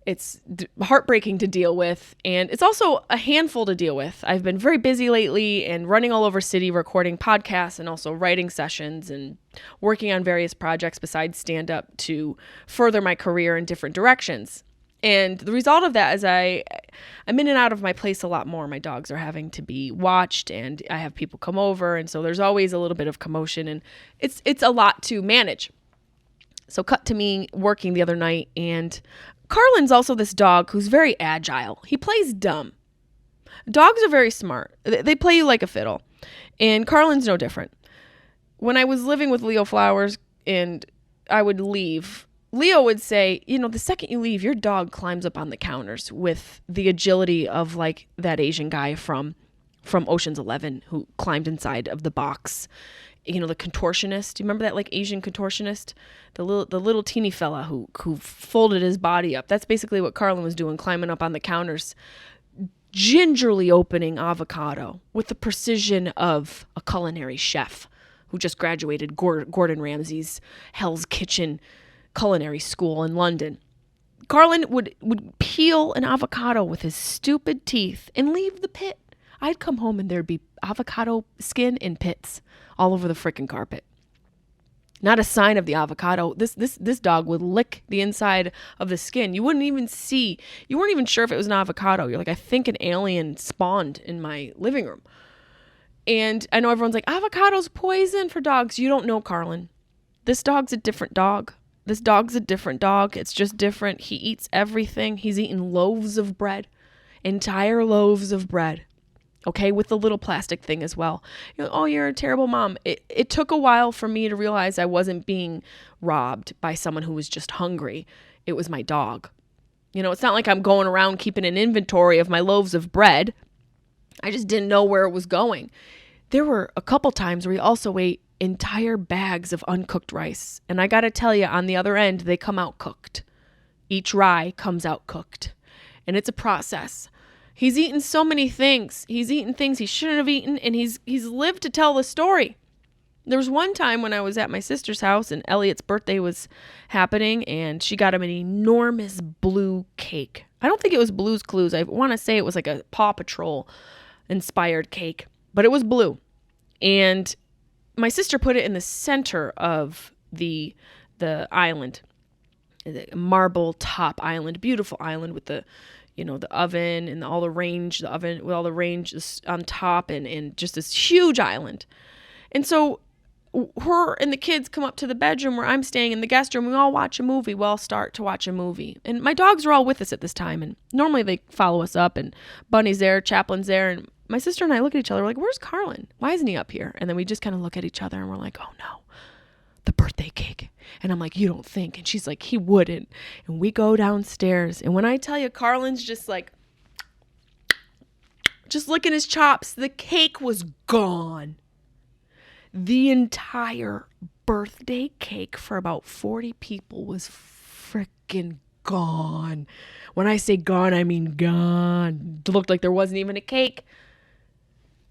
It's heartbreaking to deal with, and it's also a handful to deal with. I've been very busy lately and running all over city, recording podcasts and also writing sessions and working on various projects besides stand-up to further my career in different directions. And the result of that is I'm in and out of my place a lot more. My dogs are having to be watched and I have people come over. And so there's always a little bit of commotion and it's a lot to manage. So cut to me working the other night, and Carlin's also this dog who's very agile. He plays dumb. Dogs are very smart. They play you like a fiddle. And Carlin's no different. When I was living with Leo Flowers and I would leave, Leo would say, you know, the second you leave, your dog climbs up on the counters with the agility of like that Asian guy from Ocean's 11 who climbed inside of the box. You know, the contortionist. Do you remember that like Asian contortionist? The little teeny fella who folded his body up. That's basically what Carlin was doing, climbing up on the counters, gingerly opening avocado with the precision of a culinary chef who just graduated Gordon Ramsay's Hell's Kitchen culinary school in London. Carlin would peel an avocado with his stupid teeth and leave the pit. I'd come home and there'd be avocado skin in pits all over the freaking carpet. Not a sign of the avocado. This dog would lick the inside of the skin. You wouldn't even see. You weren't even sure if it was an avocado. You're like, I think an alien spawned in my living room. And I know everyone's like, avocado's poison for dogs. You don't know Carlin. This dog's a different dog. This dog's a different dog. It's just different. He eats everything. He's eaten loaves of bread, entire loaves of bread. Okay, with the little plastic thing as well. Oh, you're a terrible mom. It took a while for me to realize I wasn't being robbed by someone who was just hungry. It was my dog. It's not like I'm going around keeping an inventory of my loaves of bread. I just didn't know where it was going. There were a couple times where he also ate entire bags of uncooked rice. And I got to tell you, on the other end, they come out cooked. Each rye comes out cooked. And it's a process. He's eaten so many things. He's eaten things he shouldn't have eaten, and he's lived to tell the story. There was one time when I was at my sister's house and Elliot's birthday was happening, and she got him an enormous blue cake. I don't think it was Blue's Clues. I want to say it was like a Paw Patrol inspired cake, but it was blue. And my sister put it in the center of the island, the marble top island, beautiful island with the oven and all the range, the oven with all the range on top and just this huge island. And so her and the kids come up to the bedroom where I'm staying in the guest room. We all watch a movie. We all start to watch a movie. And my dogs are all with us at this time. And normally they follow us up, and Bunny's there, Chaplin's there. And my sister and I look at each other like, where's Carlin? Why isn't he up here? And then we just kind of look at each other and we're like, oh no, the birthday cake. And I'm like, you don't think? And she's like, he wouldn't. And we go downstairs. And when I tell you, Carlin's just licking his chops, the cake was gone. The entire birthday cake for about 40 people was freaking gone. When I say gone, I mean gone. It looked like there wasn't even a cake.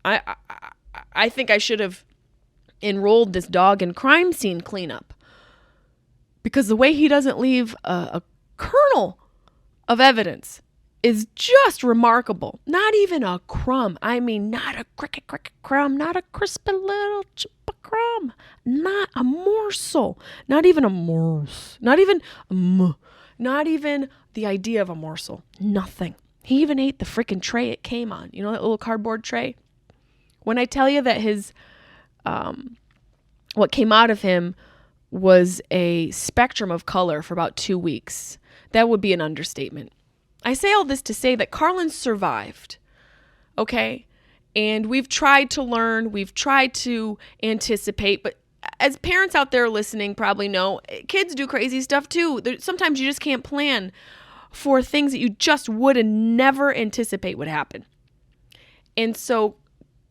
I think I should have enrolled this dog in crime scene cleanup, because the way he doesn't leave a kernel of evidence is just remarkable. Not even a crumb. I mean, not a cricket crumb, not a crispy little chip of crumb, not a morsel, not even a morsel, not even the idea of a morsel, nothing. He even ate the freaking tray it came on. You know, that little cardboard tray? When I tell you that his, what came out of him was a spectrum of color for about 2 weeks, that would be an understatement. I say all this to say that Carlin survived, okay? And we've tried to learn, we've tried to anticipate, but as parents out there listening probably know, kids do crazy stuff too. Sometimes you just can't plan for things that you just would and never anticipate would happen. And so,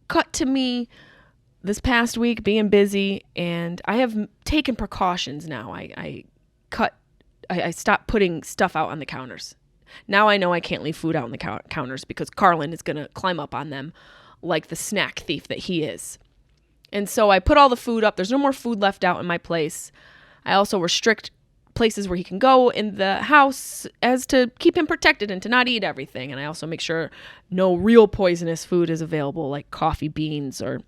cut to me this past week being busy, and I have taken precautions now. I stopped putting stuff out on the counters. Now I know I can't leave food out on the counters because Carlin is going to climb up on them like the snack thief that he is. And so I put all the food up. There's no more food left out in my place. I also restrict places where he can go in the house as to keep him protected and to not eat everything. And I also make sure no real poisonous food is available, like coffee beans or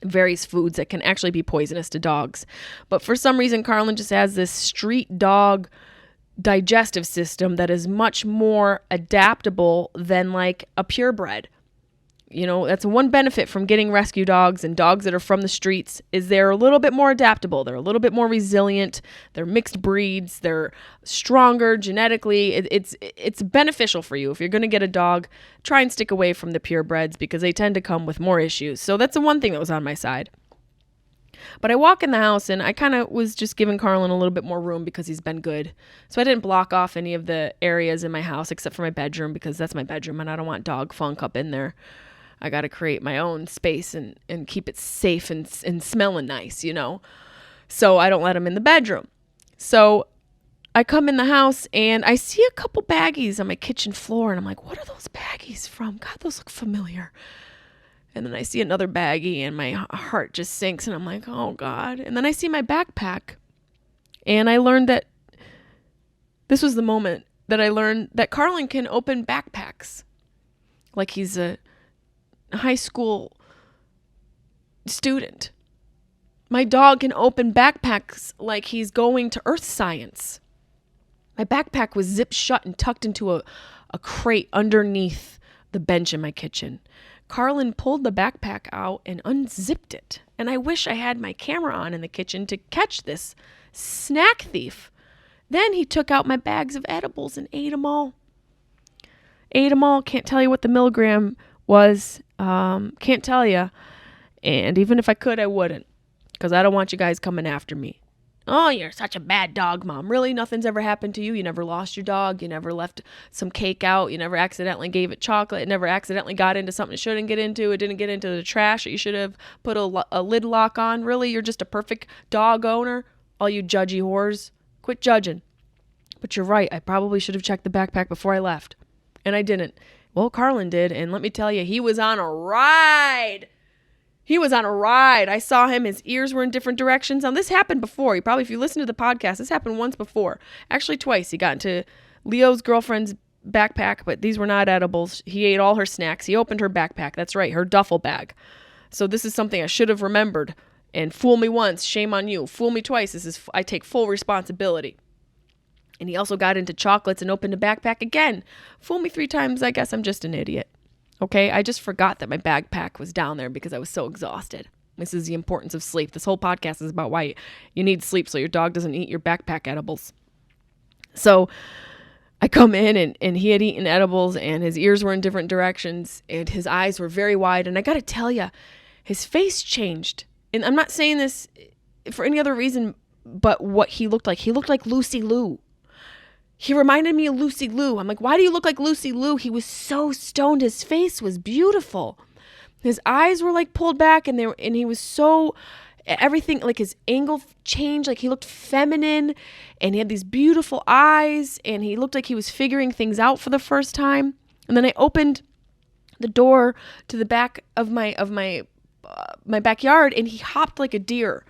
various foods that can actually be poisonous to dogs. But for some reason, Carlin just has this street dog digestive system that is much more adaptable than like a purebred. You know, that's one benefit from getting rescue dogs and dogs that are from the streets is they're a little bit more adaptable. They're a little bit more resilient. They're mixed breeds. They're stronger genetically. It's beneficial for you. If you're going to get a dog, try and stick away from the purebreds because they tend to come with more issues. So that's the one thing that was on my side. But I walk in the house and I kind of was just giving Carlin a little bit more room because he's been good. So I didn't block off any of the areas in my house except for my bedroom because that's my bedroom and I don't want dog funk up in there. I got to create my own space and keep it safe and smelling nice, you know. So I don't let him in the bedroom. So I come in the house and I see a couple baggies on my kitchen floor and I'm like, what are those baggies from? God, those look familiar. And then I see another baggie and my heart just sinks and I'm like, oh God. And then I see my backpack and I learned that this was the moment that I learned that Carlin can open backpacks like he's a high school student. My dog can open backpacks like he's going to earth science. My backpack was zipped shut and tucked into a crate underneath the bench in my kitchen. Carlin pulled the backpack out and unzipped it And I wish I had my camera on in the kitchen to catch this snack thief. Then he took out my bags of edibles and ate them all. Can't tell you what the milligram was. Can't tell you. And even if I could, I wouldn't. Because I don't want you guys coming after me. Oh, you're such a bad dog, Mom. Really? Nothing's ever happened to you? You never lost your dog? You never left some cake out? You never accidentally gave it chocolate? It never accidentally got into something it shouldn't get into? It didn't get into the trash that you should have put a lid lock on? Really? You're just a perfect dog owner? All you judgy whores. Quit judging. But you're right. I probably should have checked the backpack before I left. And I didn't. Well, Carlin did. And let me tell you, he was on a ride. I saw him. His ears were in different directions. Now, this happened before. If you listen to the podcast, this happened once before. Actually, twice. He got into Leo's girlfriend's backpack, but these were not edibles. He ate all her snacks. He opened her backpack. That's right, her duffel bag. So this is something I should have remembered. And fool me once, shame on you. Fool me twice, I take full responsibility. And he also got into chocolates and opened a backpack again. Fool me 3 times, I guess I'm just an idiot. Okay, I just forgot that my backpack was down there because I was so exhausted. This is the importance of sleep. This whole podcast is about why you need sleep so your dog doesn't eat your backpack edibles. So I come in and he had eaten edibles and his ears were in different directions and his eyes were very wide. And I got to tell you, his face changed. And I'm not saying this for any other reason but what he looked like. He looked like Lucy Liu. He reminded me of Lucy Liu. I'm like, why do you look like Lucy Liu? He was so stoned. His face was beautiful. His eyes were like pulled back and he was so, everything, like his angle changed. Like he looked feminine and he had these beautiful eyes and he looked like he was figuring things out for the first time. And then I opened the door to the back of my backyard and he hopped like a deer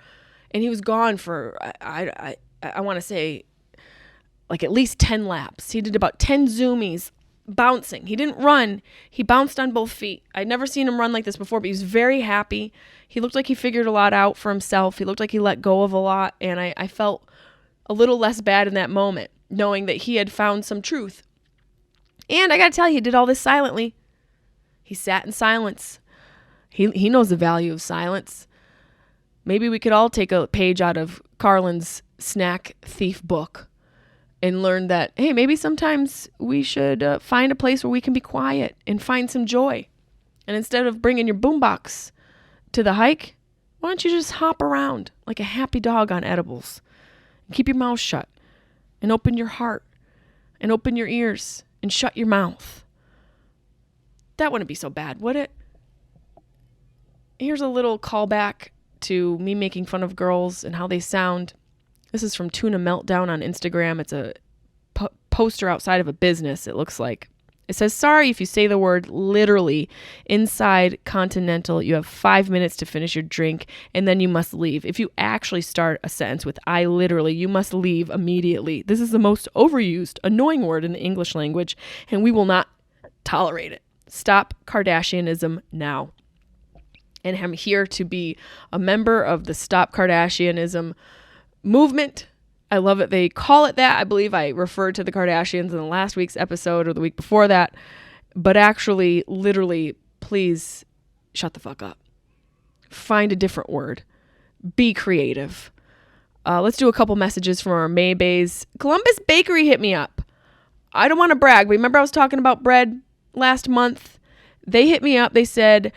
and he was gone for, I want to say, like at least 10 laps. He did about 10 zoomies bouncing. He didn't run. He bounced on both feet. I'd never seen him run like this before, but he was very happy. He looked like he figured a lot out for himself. He looked like he let go of a lot. And I felt a little less bad in that moment, knowing that he had found some truth. And I got to tell you, he did all this silently. He sat in silence. He knows the value of silence. Maybe we could all take a page out of Carlin's snack thief book and learn that, hey, maybe sometimes we should find a place where we can be quiet and find some joy. And instead of bringing your boombox to the hike, why don't you just hop around like a happy dog on edibles and keep your mouth shut and open your heart and open your ears and shut your mouth. That wouldn't be so bad, would it? Here's a little callback to me making fun of girls and how they sound. This is from Tuna Meltdown on Instagram. It's a poster outside of a business, it looks like. It says, sorry if you say the word literally inside Continental. You have 5 minutes to finish your drink and then you must leave. If you actually start a sentence with I literally, you must leave immediately. This is the most overused, annoying word in the English language and we will not tolerate it. Stop Kardashianism now. And I'm here to be a member of the Stop Kardashianism movement. I love it. They call it that. I believe I referred to the Kardashians in the last week's episode or the week before that. But actually, literally, please shut the fuck up. Find a different word. Be creative. Let's do a couple messages from our Maybays. Columbus Bakery hit me up. I don't want to brag, but remember I was talking about bread last month? They hit me up. They said,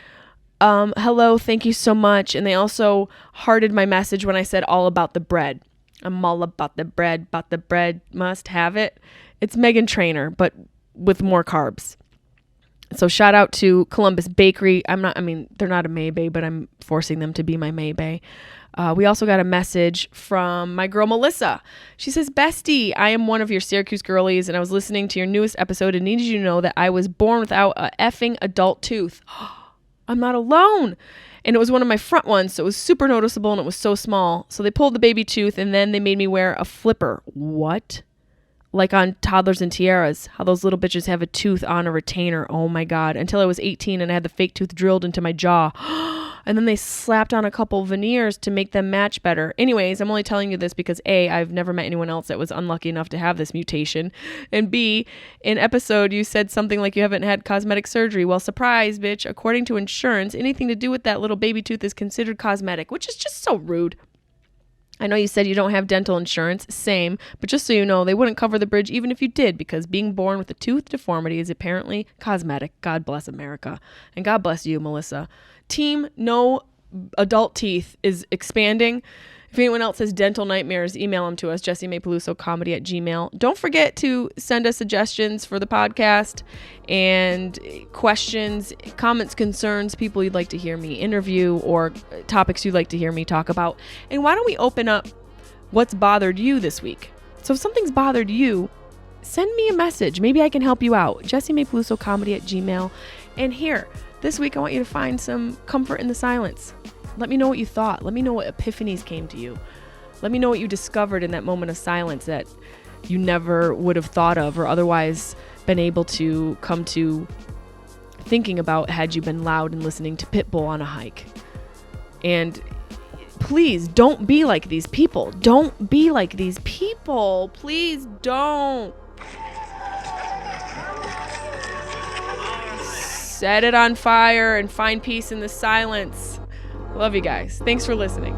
hello, thank you so much. And they also hearted my message when I said all about the bread. I'm all about the bread, must have it. It's Meghan Trainor, but with more carbs. So shout out to Columbus Bakery. They're not a Maybay, but I'm forcing them to be my Maybay. We also got a message from my girl, Melissa. She says, Bestie, I am one of your Syracuse girlies, and I was listening to your newest episode and needed you to know that I was born without a effing adult tooth. I'm not alone. And it was one of my front ones, so it was super noticeable and it was so small. So they pulled the baby tooth and then they made me wear a flipper. What? Like on Toddlers and Tiaras, how those little bitches have a tooth on a retainer. Oh my God. Until I was 18 and I had the fake tooth drilled into my jaw. And then they slapped on a couple veneers to make them match better. Anyways, I'm only telling you this because A, I've never met anyone else that was unlucky enough to have this mutation. And B, in episode, you said something like you haven't had cosmetic surgery. Well, surprise, bitch. According to insurance, anything to do with that little baby tooth is considered cosmetic, which is just so rude. I know you said you don't have dental insurance, same, but just so you know, they wouldn't cover the bridge even if you did, because being born with a tooth deformity is apparently cosmetic. God bless America. And God bless you, Melissa. Team No Adult Teeth is expanding. If anyone else has dental nightmares, email them to us, Jessimae Peluso comedy @gmail.com. Don't forget to send us suggestions for the podcast and questions, comments, concerns, people you'd like to hear me interview, or topics you'd like to hear me talk about. And why don't we open up what's bothered you this week? So if something's bothered you, send me a message. Maybe I can help you out. Jessimae Peluso comedy @gmail.com. And here, this week I want you to find some comfort in the silence. Let me know what you thought. Let me know what epiphanies came to you. Let me know what you discovered in that moment of silence that you never would have thought of or otherwise been able to come to thinking about had you been loud and listening to Pitbull on a hike. And please don't be like these people. Don't be like these people. Please don't. Set it on fire and find peace in the silence. Love you guys. Thanks for listening.